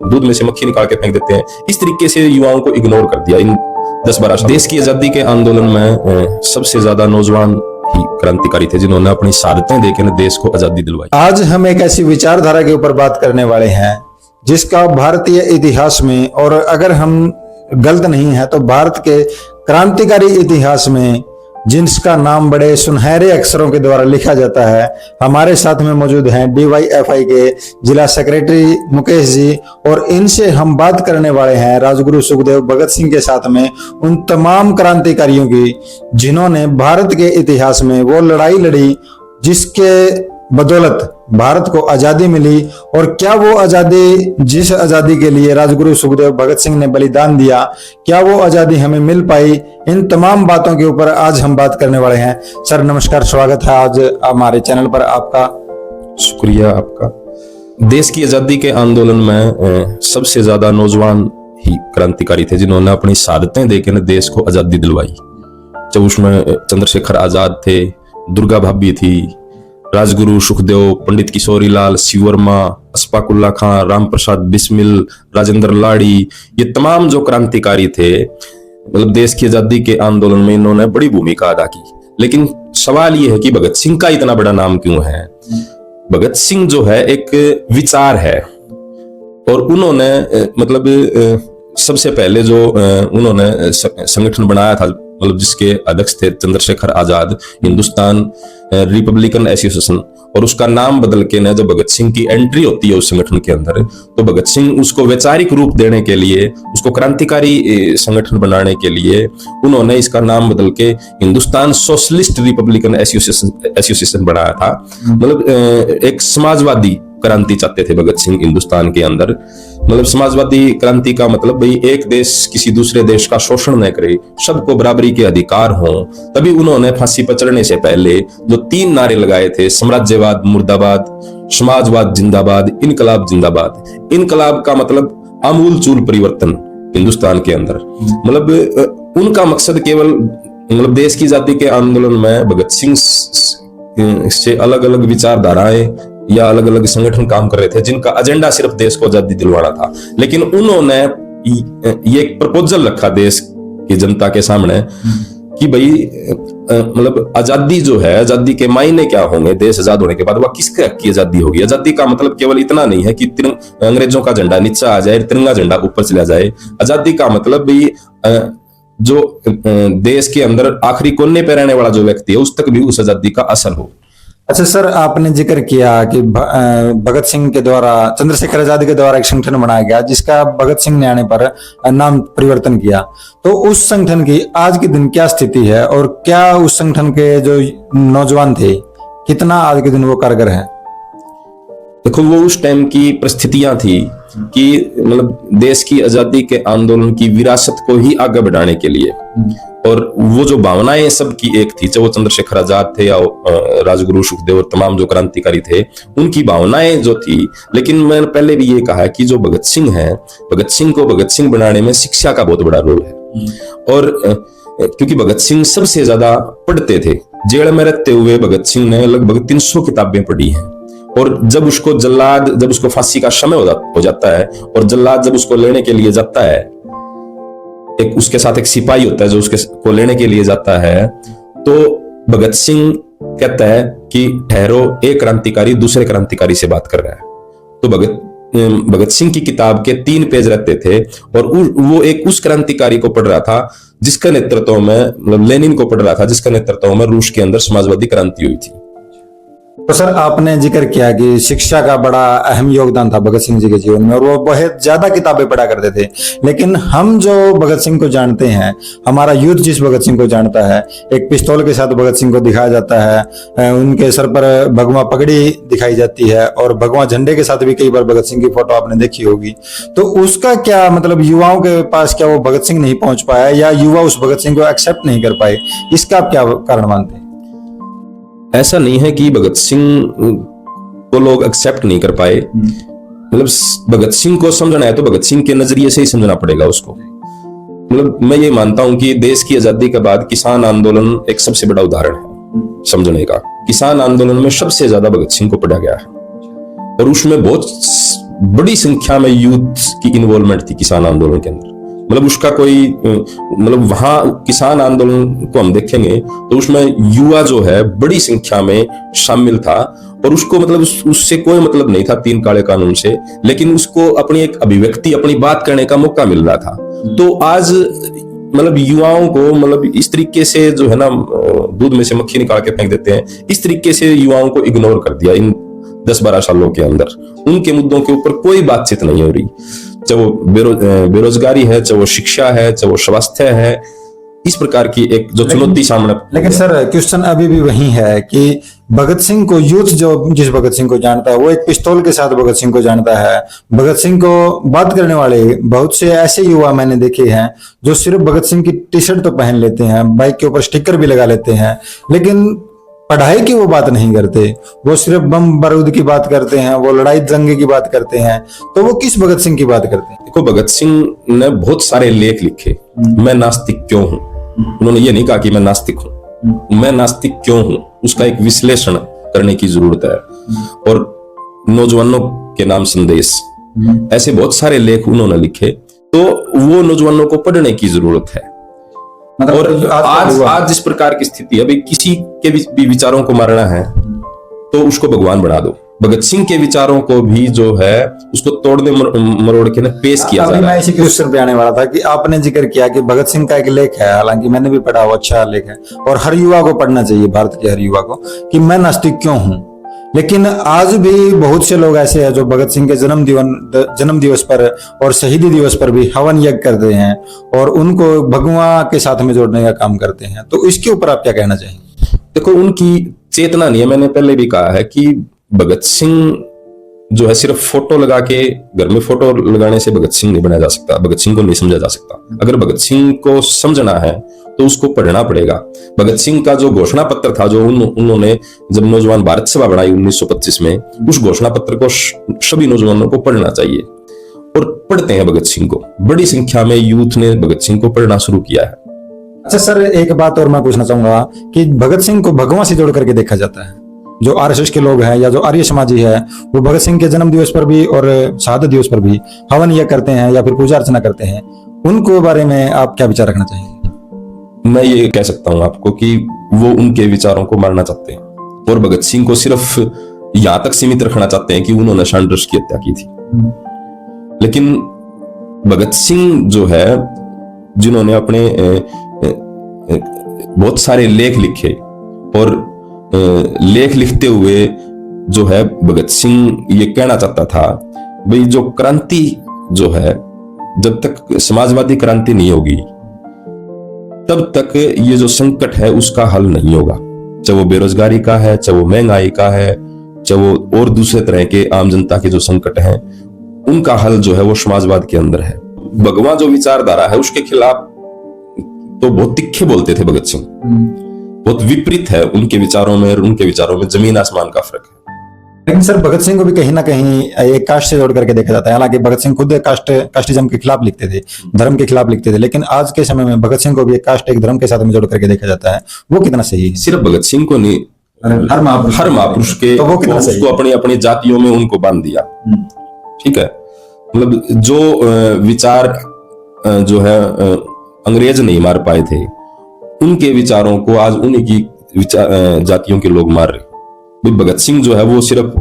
दूध में से मक्खी निकाल के फेंक देते हैं। इस तरीके से युवाओं को इग्नोर कर दिया इन 10-12 साल। देश की आजादी के आंदोलन में सबसे ज्यादा नौजवान ही क्रांतिकारी थे जिन्होंने अपनी शहादतें देकर देश को आजादी दिलवाई। आज हम एक ऐसी विचारधारा के ऊपर बात करने वाले हैं जिसका भारतीय इतिहास में, और अगर हम गलत नहीं है तो भारत के क्रांतिकारी इतिहास में जिसका नाम बड़े सुनहरे अक्षरों के द्वारा लिखा जाता है। हमारे साथ में मौजूद हैं DYFI के जिला सेक्रेटरी मुकेश जी, और इनसे हम बात करने वाले हैं राजगुरु सुखदेव भगत सिंह के साथ में उन तमाम क्रांतिकारियों की जिन्होंने भारत के इतिहास में वो लड़ाई लड़ी जिसके बदौलत भारत को आजादी मिली, और क्या वो आजादी, जिस आजादी के लिए राजगुरु सुखदेव भगत सिंह ने बलिदान दिया, क्या वो आजादी हमें मिल पाई, इन तमाम बातों के ऊपर आज हम बात करने वाले हैं। सर नमस्कार, स्वागत है आज हमारे चैनल पर आपका। शुक्रिया आपका। देश की आजादी के आंदोलन में सबसे ज्यादा नौजवान ही क्रांतिकारी थे जिन्होंने अपनी शहादतें देकर देश को आजादी दिलवाई। जब उसमें चंद्रशेखर आजाद थे, दुर्गा भाभी थी, राजगुरु सुखदेव, पंडित किशोरी लाल, शिव वर्मा, अशफाकुल्ला खां, राम प्रसाद बिस्मिल, राजेंद्र लाड़ी, ये तमाम जो क्रांतिकारी थे, मतलब देश की आजादी के आंदोलन में इन्होंने बड़ी भूमिका अदा की। लेकिन सवाल ये है कि भगत सिंह का इतना बड़ा नाम क्यों है? भगत सिंह जो है एक विचार है, और उन्होंने मतलब सबसे पहले जो उन्होंने संगठन बनाया था, मतलब जिसके अध्यक्ष थे चंद्रशेखर आजाद, हिंदुस्तान रिपब्लिकन एसोसिएशन, और उसका नाम बदल के ना जब भगत सिंह की एंट्री होती है उस संगठन के अंदर, तो भगत सिंह उसको वैचारिक रूप देने के लिए, उसको क्रांतिकारी संगठन बनाने के लिए उन्होंने इसका नाम बदल के हिंदुस्तान सोशलिस्ट रिपब्लिकन एसोसिएशन बनाया था। मतलब एक समाजवादी क्रांति चाहते थे भगत सिंह हिंदुस्तान के अंदर। मतलब समाजवादी क्रांति का मतलब भाई एक देश किसी दूसरे देश का शोषण न करे, सबको बराबरी के अधिकार हों। तभी उन्होंने फांसी पर चढ़ने से पहले जो 3 नारे लगाए थे, साम्राज्यवाद मुर्दाबाद, समाजवाद जिंदाबाद, इनकलाब जिंदाबाद। इनकलाब का मतलब आमूल चूल परिवर्तन हिंदुस्तान के अंदर। मतलब उनका मकसद केवल मतलब देश की आजादी के आंदोलन में भगत सिंह से अलग अलग विचारधाराएं या अलग अलग संगठन काम कर रहे थे जिनका एजेंडा सिर्फ देश को आजादी दिलवाना था। लेकिन उन्होंने ये एक प्रपोजल रखा देश की जनता के सामने कि भाई मतलब आजादी जो है, आजादी के मायने क्या होंगे, देश आजाद होने के बाद वह किसके हक की आजादी होगी। आजादी का मतलब केवल इतना नहीं है कि अंग्रेजों का झंडा नीचे आ जाए, तिरंगा झंडा ऊपर चला जाए। आजादी का मतलब भी जो देश के अंदर आखिरी कोने पे रहने वाला जो व्यक्ति है उस तक भी उस आजादी का असर हो। अच्छा सर, आपने जिक्र किया कि भगत सिंह के द्वारा, चंद्रशेखर आजाद के द्वारा एक संगठन बनाया गया जिसका भगत सिंह ने आने पर नाम परिवर्तन किया, तो उस संगठन की आज के दिन क्या स्थिति है, और क्या उस संगठन के जो नौजवान थे कितना आज के दिन वो कारगर है? देखो, वो उस टाइम की परिस्थितियां थी कि मतलब देश की आजादी के आंदोलन की विरासत को ही आगे बढ़ाने के लिए, और वो जो भावनाएं सबकी एक थी, चाहे वो चंद्रशेखर आजाद थे या राजगुरु सुखदेव और तमाम जो क्रांतिकारी थे, उनकी भावनाएं जो थी। लेकिन मैंने पहले भी ये कहा कि जो भगत सिंह है, भगत सिंह को भगत सिंह बनाने में शिक्षा का बहुत बड़ा रोल है। और क्योंकि भगत सिंह सबसे ज्यादा पढ़ते थे, जेल में रहते हुए भगत सिंह ने लगभग 300 किताबें पढ़ी हैं। और जब उसको फांसी का समय हो जाता है, और जल्लाद जब उसको लेने के लिए जाता है, उसके साथ एक सिपाही होता है जो उसको लेने के लिए जाता है, तो भगत सिंह कहता है कि ठहरो, एक क्रांतिकारी दूसरे क्रांतिकारी से बात कर रहा है। तो भगत सिंह की किताब के 3 पेज रहते थे, और वो एक उस क्रांतिकारी को पढ़ रहा था जिसका नेतृत्व में, मतलब लेनिन को पढ़ रहा था जिसका नेतृत्व में रूस के अंदर समाजवादी क्रांति हुई थी। तो सर, आपने जिक्र किया कि शिक्षा का बड़ा अहम योगदान था भगत सिंह जी के जीवन में, और वो बहुत ज्यादा किताबें पढ़ा करते थे। लेकिन हम जो भगत सिंह को जानते हैं, हमारा यूथ जिस भगत सिंह को जानता है, एक पिस्तौल के साथ भगत सिंह को दिखाया जाता है, उनके सर पर भगवा पगड़ी दिखाई जाती है, और भगवा झंडे के साथ भी कई बार भगत सिंह की फोटो आपने देखी होगी। तो उसका क्या मतलब, युवाओं के पास क्या वो भगत सिंह नहीं पहुंच पाया, या युवा उस भगत सिंह को एक्सेप्ट नहीं कर पाए, इसका आप क्या कारण मानते हैं? ऐसा नहीं है कि भगत सिंह को लोग एक्सेप्ट नहीं कर पाए। मतलब भगत सिंह को समझना है तो भगत सिंह के नजरिए से ही समझना पड़ेगा उसको। मतलब मैं ये मानता हूं कि देश की आजादी के बाद किसान आंदोलन एक सबसे बड़ा उदाहरण है समझने का। किसान आंदोलन में सबसे ज्यादा भगत सिंह को पढ़ा गया है, और उसमें बहुत बड़ी संख्या में यूथ की इन्वॉल्वमेंट थी किसान आंदोलन के अंदर। मतलब उसका कोई मतलब वहां किसान आंदोलन को हम देखेंगे तो उसमें युवा जो है बड़ी संख्या में शामिल था, और उसको मतलब उससे कोई मतलब नहीं था 3 काले कानून से, लेकिन उसको अपनी एक अभिव्यक्ति, अपनी बात करने का मौका मिल रहा था। तो आज मतलब युवाओं को मतलब इस तरीके से जो है ना दूध में से मक्खी निकाल के फेंक देते हैं, इस तरीके से युवाओं को इग्नोर कर दिया इन 10-12 सालों के अंदर। उनके मुद्दों के ऊपर कोई बातचीत नहीं हो रही, चाहे वो बेरोजगारी है, चाहे वो शिक्षा है, चाहे वो स्वास्थ्य है, इस प्रकार की एक जो चुनौती सामने। लेकिन सर क्वेश्चन अभी भी वही है कि भगत सिंह को यूथ जो जिस भगत सिंह को जानता है वो एक पिस्तौल के साथ भगत सिंह को जानता है। भगत सिंह को बात करने वाले बहुत से ऐसे युवा मैंने देखे हैं जो सिर्फ भगत सिंह की टी शर्ट तो पहन लेते हैं, बाइक के ऊपर स्टिकर भी लगा लेते हैं, लेकिन पढ़ाई की वो बात नहीं करते। वो सिर्फ बम बारूद की बात करते हैं, वो लड़ाई दंगे की बात करते हैं। तो वो किस भगत सिंह की बात करते हैं? देखो, भगत सिंह ने बहुत सारे लेख लिखे, मैं नास्तिक क्यों हूं। उन्होंने ये नहीं कहा कि मैं नास्तिक हूं, मैं नास्तिक क्यों हूं, उसका एक विश्लेषण करने की जरूरत है। और नौजवानों के नाम संदेश, ऐसे बहुत सारे लेख उन्होंने लिखे, तो वो नौजवानों को पढ़ने की जरूरत है। और आज जिस प्रकार की स्थिति है, अभी किसी के भी विचारों को मारना है तो उसको भगवान बना दो। भगत सिंह के विचारों को भी जो है उसको तोड़ने मरोड़ के पेश किया जा रहा है। मैं इसी क्वेश्चन पे आने वाला था कि आपने जिक्र किया कि भगत सिंह का एक लेख है, हालांकि मैंने भी पढ़ा, वो अच्छा लेख है और हर युवा को पढ़ना चाहिए, भारत के हर युवा को, कि मैं नास्तिक क्यों हूं। लेकिन आज भी बहुत से लोग ऐसे हैं जो भगत सिंह के जन्म दिवस पर और शहीदी दिवस पर भी हवन यज्ञ करते हैं और उनको भगवान के साथ में जोड़ने का काम करते हैं। तो इसके ऊपर आप क्या कहना चाहेंगे? देखो, उनकी चेतना नहीं है। मैंने पहले भी कहा है कि भगत सिंह जो है सिर्फ फोटो लगा के, घर में फोटो लगाने से भगत सिंह नहीं बनाया जा सकता, भगत सिंह को नहीं समझा जा सकता। अगर भगत सिंह को समझना है तो उसको पढ़ना पड़ेगा। भगत सिंह का जो घोषणा पत्र था, जो उन्होंने जब नौजवान भारत सभा बनाई 1925 में, उस घोषणा पत्र को सभी नौजवानों को पढ़ना चाहिए और पढ़ते हैं भगत सिंह को। बड़ी संख्या में यूथ ने भगत सिंह को पढ़ना शुरू किया है। अच्छा सर, एक बात और मैं पूछना चाहूंगा कि भगत सिंह को भगवान से जोड़ करके देखा जाता है। जो आरएसएस के लोग हैं या जो आर्य समाजी है, वो भगत सिंह के जन्म दिवस पर भी और शहादत दिवस पर भी हवन यज्ञ करते हैं या फिर पूजा अर्चना करते हैं। उनको बारे में आप क्या विचार रखना चाहेंगे? मैं ये कह सकता हूं आपको कि वो उनके विचारों को मारना चाहते हैं और भगत सिंह को सिर्फ यहां तक सीमित रखना चाहते हैं कि उन्होंने सैंडर्स की हत्या की थी। लेकिन भगत सिंह जो है, जिन्होंने अपने बहुत सारे लेख लिखे, और लेख लिखते हुए जो है भगत सिंह ये कहना चाहता था, भाई जो क्रांति जो है, जब तक समाजवादी क्रांति नहीं होगी तब तक ये जो संकट है उसका हल नहीं होगा। चाहे वो बेरोजगारी का है, चाहे वो महंगाई का है, चाहे वो और दूसरे तरह के आम जनता के जो संकट हैं, उनका हल जो है वो समाजवाद के अंदर है। भगवान जो विचारधारा है उसके खिलाफ तो बहुत तिखे बोलते थे भगत सिंह। बहुत विपरीत है उनके विचारों में और उनके विचारों में जमीन आसमान का फर्क है। लेकिन सर भगत सिंह को भी कहीं ना कहीं एक कास्ट से जोड़ करके देखा जाता है। हालांकि भगत सिंह खुद कास्टिज्म के खिलाफ लिखते थे, धर्म के खिलाफ लिखते थे, लेकिन आज के समय में भगत सिंह को भी एक कास्ट, एक धर्म के साथ में जोड़ करके देखा जाता है। वो कितना सही है? सिर्फ भगत सिंह को नहीं, हर महापुरुष के, तो वो कितना सही? उसको अपनी अपनी जातियों में उनको बांध दिया। ठीक है, मतलब जो विचार जो है अंग्रेज नहीं मार पाए थे, उनके विचारों को आज उन्हीं की जातियों के लोग मार रहे। भगत सिंह जो है वो सिर्फ,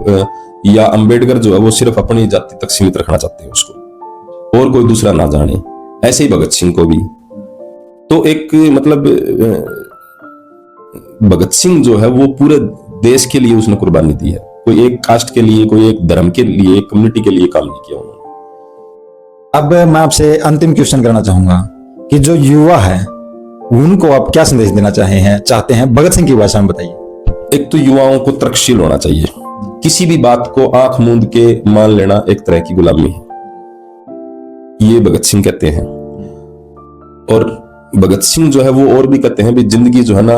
या अंबेडकर जो है वो सिर्फ अपनी जाति तक सीमित रखना चाहते हैं उसको, और कोई दूसरा ना जाने। ऐसे ही भगत सिंह को भी तो एक मतलब भगत सिंह जो है वो पूरे देश के लिए उसने कुर्बानी दी है। कोई एक कास्ट के लिए, कोई एक धर्म के लिए, एक कम्युनिटी के लिए काम नहीं किया उन्होंने। अब मैं आपसे अंतिम क्वेश्चन करना चाहूंगा कि जो युवा है उनको आप क्या संदेश देना चाहते हैं भगत सिंह की भाषा में बताइए। एक तो युवाओं को तर्कशील होना चाहिए। किसी भी बात को आंख मूंद के मान लेना एक तरह की गुलामी है, ये भगत सिंह कहते हैं। और भगत सिंह जो है वो और भी कहते हैं भी जिंदगी जो है ना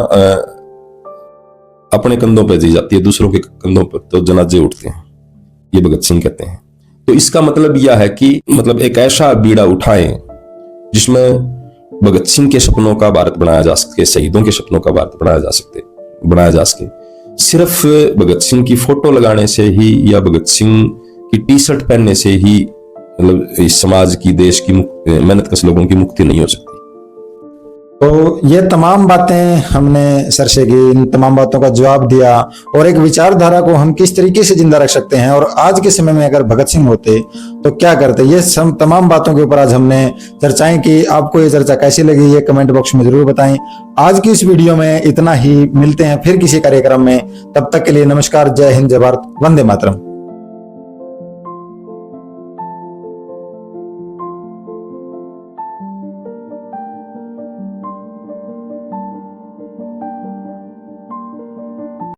अपने कंधों पे जी जाती है, दूसरों के कंधों पर तो जनाजे उठते हैं, ये भगत सिंह कहते हैं। तो इसका मतलब यह है कि मतलब एक ऐसा बीड़ा उठाएं जिसमें भगत सिंह के सपनों का भारत बनाया जा सके, शहीदों के सपनों का भारत बनाया जा सके। सिर्फ भगत सिंह की फोटो लगाने से ही या भगत सिंह कि टी शर्ट पहनने से ही मतलब इस समाज की, देश की, मेहनतकश लोगों की मुक्ति नहीं हो सकती। तो ये तमाम बातें हमने सर से की, इन तमाम बातों का जवाब दिया और एक विचारधारा को हम किस तरीके से जिंदा रख सकते हैं, और आज के समय में अगर भगत सिंह होते तो क्या करते, ये सब तमाम बातों के ऊपर आज हमने चर्चाएं की। आपको ये चर्चा कैसी लगी ये कमेंट बॉक्स में जरूर बताएं। आज की इस वीडियो में इतना ही, मिलते हैं फिर किसी कार्यक्रम में, तब तक के लिए नमस्कार, जय हिंद, जय भारत, वंदे मातरम।